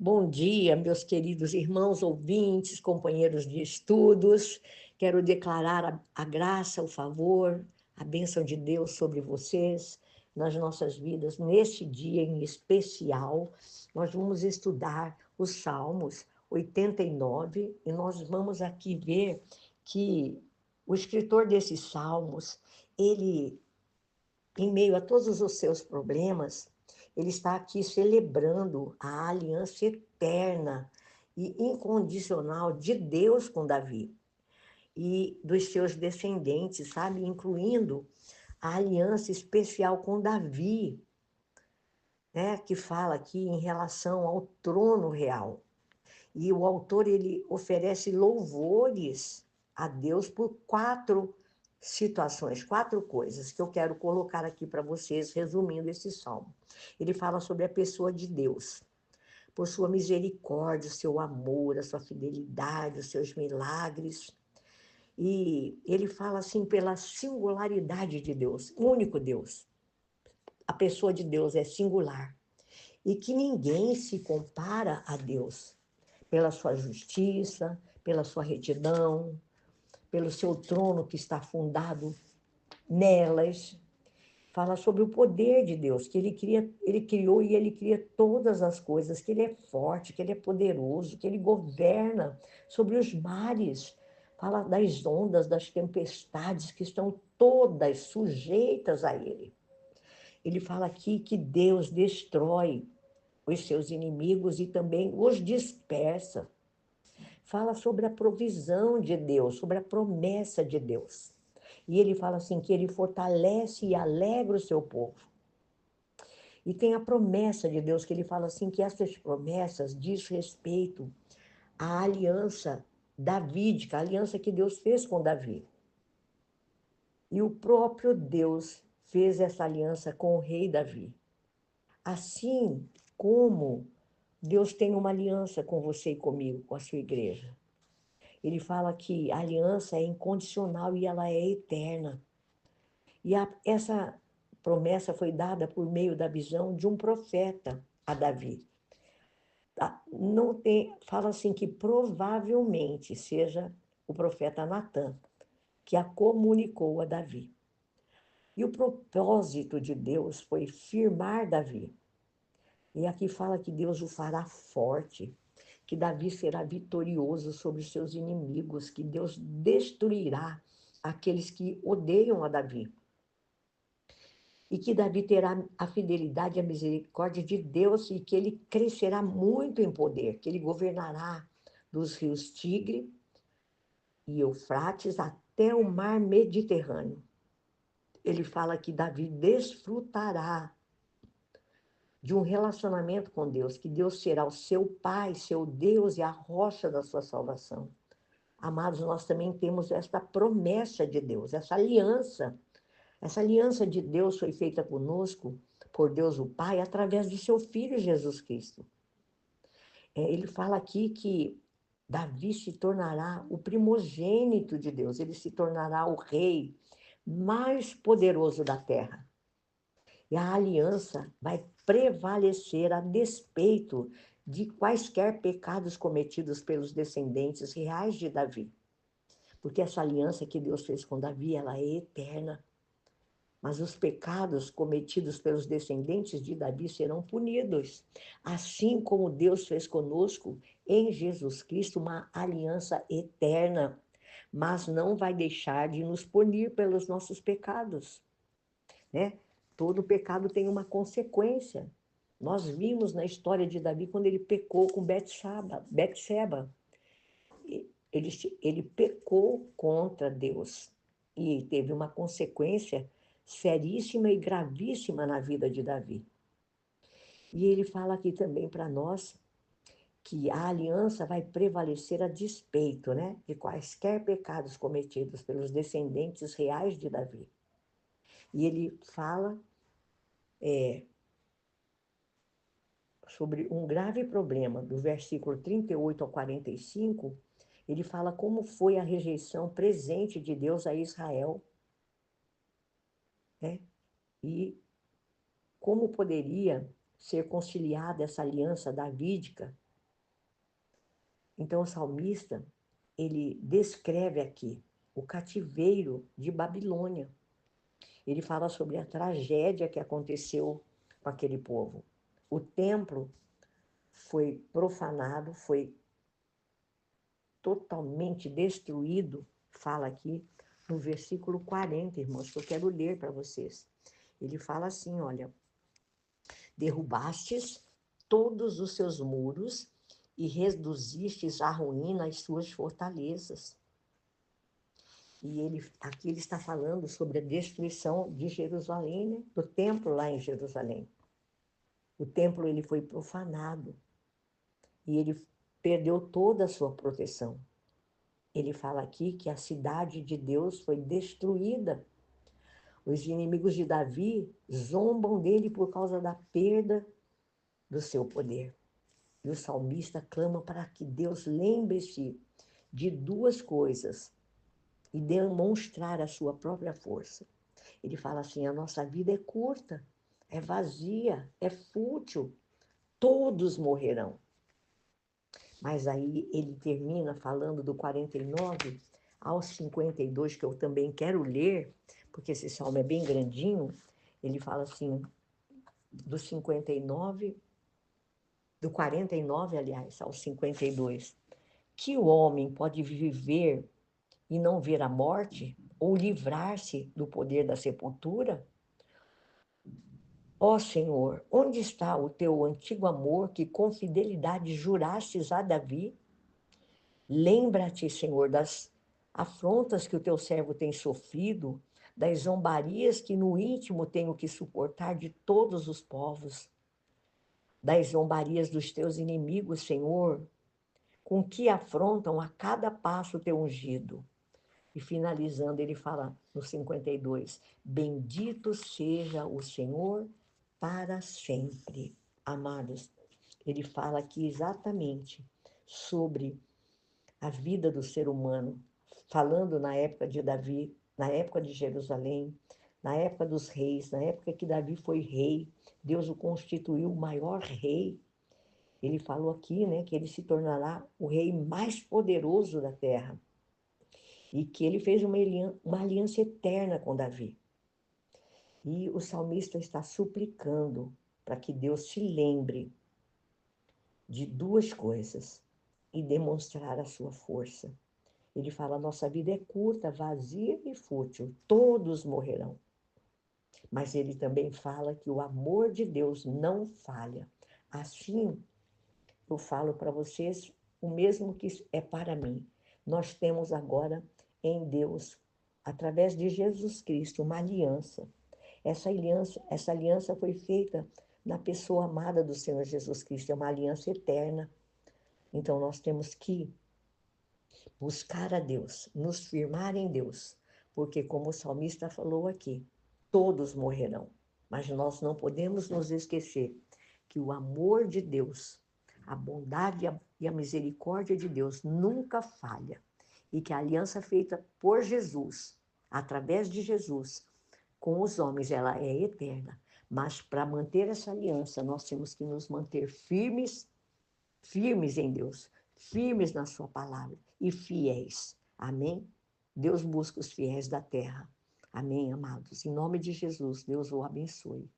Bom dia, meus queridos irmãos ouvintes, companheiros de estudos. Quero declarar a graça, o favor, a bênção de Deus sobre vocês, nas nossas vidas. Neste dia em especial, nós vamos estudar os Salmos 89 e nós vamos aqui ver que o escritor desses Salmos, ele, em meio a todos os seus problemas, ele está aqui celebrando a aliança eterna e incondicional de Deus com Davi e dos seus descendentes, sabe? Incluindo a aliança especial com Davi, né? Que fala aqui em relação ao trono real. E o autor ele oferece louvores a Deus por quatro situações, quatro coisas que eu quero colocar aqui para vocês, resumindo esse salmo. Ele fala sobre a pessoa de Deus, por sua misericórdia, o seu amor, a sua fidelidade, os seus milagres. E ele fala assim pela singularidade de Deus, único Deus. A pessoa de Deus é singular e que ninguém se compara a Deus pela sua justiça, pela sua retidão, pelo seu trono que está fundado nelas. Fala sobre o poder de Deus, que ele criou e ele cria todas as coisas, que ele é forte, que ele é poderoso, que ele governa sobre os mares. Fala das ondas, das tempestades que estão todas sujeitas a ele. Ele fala aqui que Deus destrói os seus inimigos e também os dispersa. Fala sobre a provisão de Deus, sobre a promessa de Deus. E ele fala assim que ele fortalece e alegra o seu povo. E tem a promessa de Deus, que ele fala assim que essas promessas diz respeito à aliança davídica, a aliança que Deus fez com Davi. E o próprio Deus fez essa aliança com o rei Davi. Assim como Deus tem uma aliança com você e comigo, com a sua igreja. Ele fala que a aliança é incondicional e ela é eterna. E essa promessa foi dada por meio da visão de um profeta a Davi. Não tem, fala assim que provavelmente seja o profeta Natã que a comunicou a Davi. E o propósito de Deus foi firmar Davi. E aqui fala que Deus o fará forte, que Davi será vitorioso sobre os seus inimigos, que Deus destruirá aqueles que odeiam a Davi. E que Davi terá a fidelidade e a misericórdia de Deus e que ele crescerá muito em poder, que ele governará dos rios Tigre e Eufrates até o mar Mediterrâneo. Ele fala que Davi desfrutará de um relacionamento com Deus, que Deus será o seu Pai, seu Deus e a rocha da sua salvação. Amados, nós também temos esta promessa de Deus, essa aliança. Essa aliança de Deus foi feita conosco, por Deus o Pai, através do seu Filho Jesus Cristo. Ele fala aqui que Davi se tornará o primogênito de Deus, ele se tornará o rei mais poderoso da terra. E a aliança vai prevalecer a despeito de quaisquer pecados cometidos pelos descendentes reais de Davi. Porque essa aliança que Deus fez com Davi, ela é eterna. Mas os pecados cometidos pelos descendentes de Davi serão punidos, assim como Deus fez conosco em Jesus Cristo uma aliança eterna, mas não vai deixar de nos punir pelos nossos pecados, né? Todo pecado tem uma consequência. Nós vimos na história de Davi quando ele pecou com Betseba. Ele pecou contra Deus e teve uma consequência seríssima e gravíssima na vida de Davi. E ele fala aqui também para nós que a aliança vai prevalecer a despeito, né, de quaisquer pecados cometidos pelos descendentes reais de Davi. E ele fala sobre um grave problema, do versículo 38 ao 45, ele fala como foi a rejeição presente de Deus a Israel, né? E como poderia ser conciliada essa aliança davídica Então, o salmista, ele descreve aqui o cativeiro de Babilônia. Ele fala sobre a tragédia que aconteceu com aquele povo. O templo foi profanado, foi totalmente destruído, fala aqui no versículo 40, irmãos, que eu quero ler para vocês. Ele fala assim, olha, derrubastes todos os seus muros e reduzistes à ruína as suas fortalezas. E aqui ele está falando sobre a destruição de Jerusalém, né? Do templo lá em Jerusalém. O templo ele foi profanado e ele perdeu toda a sua proteção. Ele fala aqui que a cidade de Deus foi destruída. Os inimigos de Davi zombam dele por causa da perda do seu poder. E o salmista clama para que Deus lembre-se de duas coisas e demonstrar a sua própria força. Ele fala assim, a nossa vida é curta, é vazia, é fútil, todos morrerão. Mas aí ele termina falando do 49 ao 52, que eu também quero ler, porque esse salmo é bem grandinho. Ele fala assim, do 59, do 49, aliás, ao 52, que o homem pode viver e não ver a morte, ou livrar-se do poder da sepultura? Ó Senhor, onde está o teu antigo amor que com fidelidade jurastes a Davi? Lembra-te, Senhor, das afrontas que o teu servo tem sofrido, das zombarias que no íntimo tenho que suportar de todos os povos, das zombarias dos teus inimigos, Senhor, com que afrontam a cada passo o teu ungido. E finalizando, ele fala no 52, bendito seja o Senhor para sempre. Amados, ele fala aqui exatamente sobre a vida do ser humano, falando na época de Davi, na época de Jerusalém, na época dos reis, na época que Davi foi rei, Deus o constituiu o maior rei. Ele falou aqui, né, que ele se tornará o rei mais poderoso da terra e que ele fez uma aliança eterna com Davi. E o salmista está suplicando para que Deus se lembre de duas coisas e demonstrar a sua força. Ele fala, nossa vida é curta, vazia e fútil, todos morrerão. Mas ele também fala que o amor de Deus não falha. Assim, eu falo para vocês o mesmo que é para mim. Nós temos agora em Deus, através de Jesus Cristo, uma aliança. Essa aliança foi feita na pessoa amada do Senhor Jesus Cristo, é uma aliança eterna. Então, nós temos que buscar a Deus, nos firmar em Deus, porque, como o salmista falou aqui, todos morrerão. Mas nós não podemos nos esquecer que o amor de Deus, a bondade e a misericórdia de Deus nunca falha. E que a aliança feita por Jesus, através de Jesus, com os homens, ela é eterna. Mas para manter essa aliança, nós temos que nos manter firmes, firmes em Deus, firmes na sua palavra e fiéis. Amém? Deus busca os fiéis da terra. Amém, amados? Em nome de Jesus, Deus o abençoe.